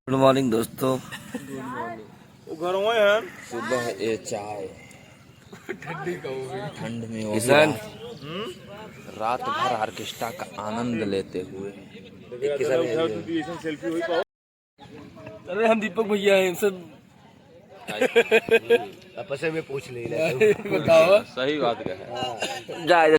Good morning दोस्तों। सुबह ये चाय ठंड में वो भी किसान रात भर ऑर्केस्ट्रा का आनंद लेते हुए। अरे हम दीपक भैया हैं सब। आपस में पूछ ले बताओ सही बात है। जाए।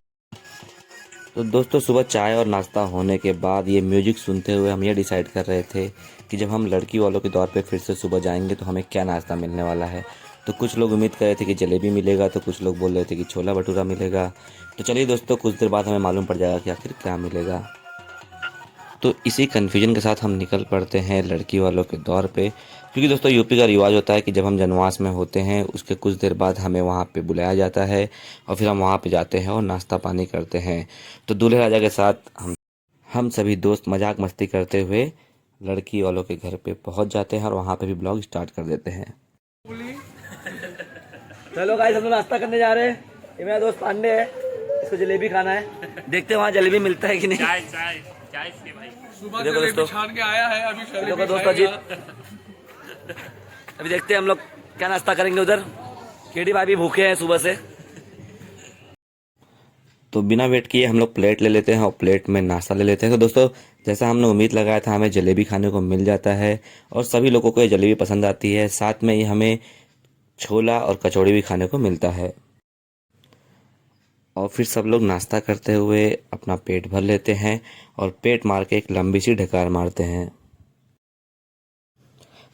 तो दोस्तों सुबह चाय और नाश्ता होने के बाद ये म्यूजिक सुनते हुए हम ये डिसाइड कर रहे थे कि जब हम लड़की वालों के दौर पे फिर से सुबह जाएंगे तो हमें क्या नाश्ता मिलने वाला है। तो कुछ लोग उम्मीद कर रहे थे कि जलेबी मिलेगा, तो कुछ लोग बोल रहे थे कि छोला भटूरा मिलेगा। तो चलिए दोस्तों, कुछ देर बाद हमें मालूम पड़ जाएगा कि आखिर क्या मिलेगा। तो इसी कन्फ्यूजन के साथ हम निकल पड़ते हैं लड़की वालों के दौर पे, क्योंकि दोस्तों यूपी का रिवाज होता है कि जब हम जनवास में होते हैं उसके कुछ देर बाद हमें वहाँ पे बुलाया जाता है और फिर हम वहाँ पे जाते हैं और नाश्ता पानी करते हैं। तो दूल्हे राजा के साथ हम सभी दोस्त मजाक मस्ती करते हुए लड़की वालों के घर पे पहुँच जाते हैं और वहाँ पे भी ब्लॉग स्टार्ट कर देते हैं। चलो गाइस, हम लोग नाश्ता करने जा रहे हैं। ये मेरा दोस्त पांडे है, इसको जलेबी खाना है। देखते हैं वहाँ जलेबी मिलता है कि नहीं। चाय से भाई सुबह जलेबी छान के आया है, अभी देखो दोस्त अजीत। अभी देखते हैं हम लोग क्या नाश्ता करेंगे उधर। केडी भाई भी भूखे हैं सुबह से। तो बिना वेट किए हम लोग प्लेट ले लेते हैं और प्लेट में नाश्ता ले लेते हैं। तो दोस्तों जैसा हमने उम्मीद लगाया था, हमें जलेबी खाने को मिल जाता है और सभी लोगों को ये जलेबी पसंद आती है। साथ में ही हमें छोला और कचौड़ी भी खाने को मिलता है। और फिर सब लोग नाश्ता करते हुए अपना पेट भर लेते हैं और पेट मार के एक लंबी सी ढकार मारते हैं।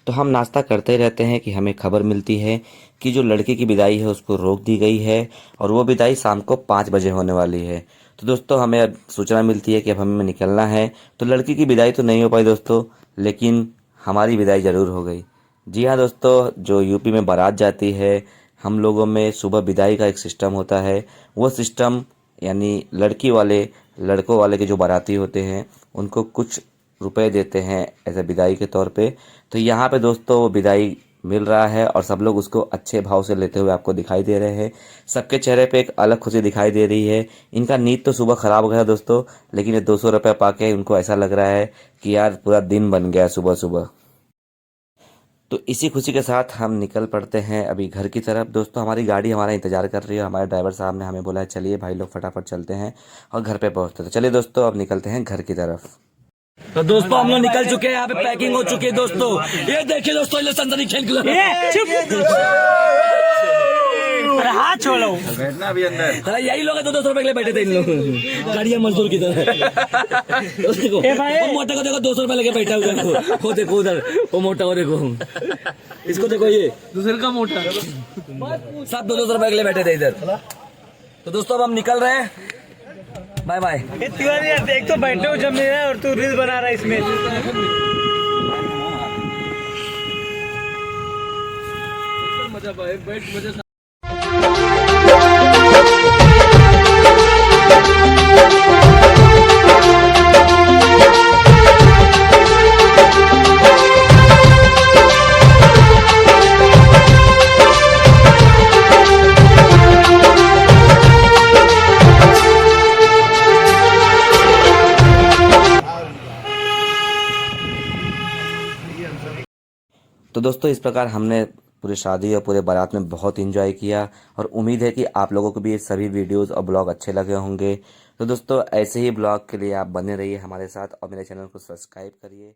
तो हम नाश्ता करते रहते हैं कि हमें खबर मिलती है कि जो लड़की की विदाई है उसको रोक दी गई है और वो विदाई शाम को 5 बजे होने वाली है। तो दोस्तों हमें अब सूचना मिलती है कि अब हमें निकलना है। तो लड़की की विदाई तो नहीं हो पाई दोस्तों, लेकिन हमारी विदाई ज़रूर हो गई। जी हाँ दोस्तों, जो यूपी में बारात जाती है, हम लोगों में सुबह विदाई का एक सिस्टम होता है। वो सिस्टम यानी लड़की वाले लड़कों वाले के जो बाराती होते हैं उनको कुछ रुपए देते हैं ऐसे विदाई के तौर पे। तो यहाँ पे दोस्तों विदाई मिल रहा है और सब लोग उसको अच्छे भाव से लेते हुए आपको दिखाई दे रहे हैं। सबके चेहरे पे एक अलग खुशी दिखाई दे रही है। इनका नींद तो सुबह खराब हो गया दोस्तों, लेकिन ये 200 रुपये पाके उनको ऐसा लग रहा है कि यार पूरा दिन बन गया सुबह सुबह। तो इसी खुशी के साथ हम निकल पड़ते हैं अभी घर की तरफ। दोस्तों हमारी गाड़ी हमारा इंतजार कर रही है। हमारे ड्राइवर साहब ने हमें बोला है चलिए भाई लोग फटाफट चलते हैं और घर पे पहुंचते हैं। तो चलिए दोस्तों अब निकलते हैं घर की तरफ। तो दोस्तों हम लोग निकल चुके हैं, यहाँ पे पैकिंग हो चुकी है दोस्तों। ये देखिए दोस्तों, ये सनसनी खेल के अरे हाथ छोड़ो बैठना भी अंदर। अरे यही लोग 200 रुपए के लिए बैठे थे इन लोग, गाड़िया मजदूर की तरह। तो देखो वो मोटा को देखो 200 रुपए लेके बैठा हुआ है। वो देखो उधर वो मोटा, वो देखो इसको देखो, ये दूसरे का मोटा, सब 200 रुपए के लिए बैठे थे इधर। तो दोस्तों अब हम निकल रहे हैं, बाय बाय। तिवारी यार देख तो बैठे हो जब मेरा और तू रील बना रहा है इसमें। मजा बैठ मजा। तो दोस्तों इस प्रकार हमने पूरी शादी और पूरे बारात में बहुत एंजॉय किया और उम्मीद है कि आप लोगों को भी ये सभी वीडियोस और ब्लॉग अच्छे लगे होंगे। तो दोस्तों ऐसे ही ब्लॉग के लिए आप बने रहिए हमारे साथ और मेरे चैनल को सब्सक्राइब करिए।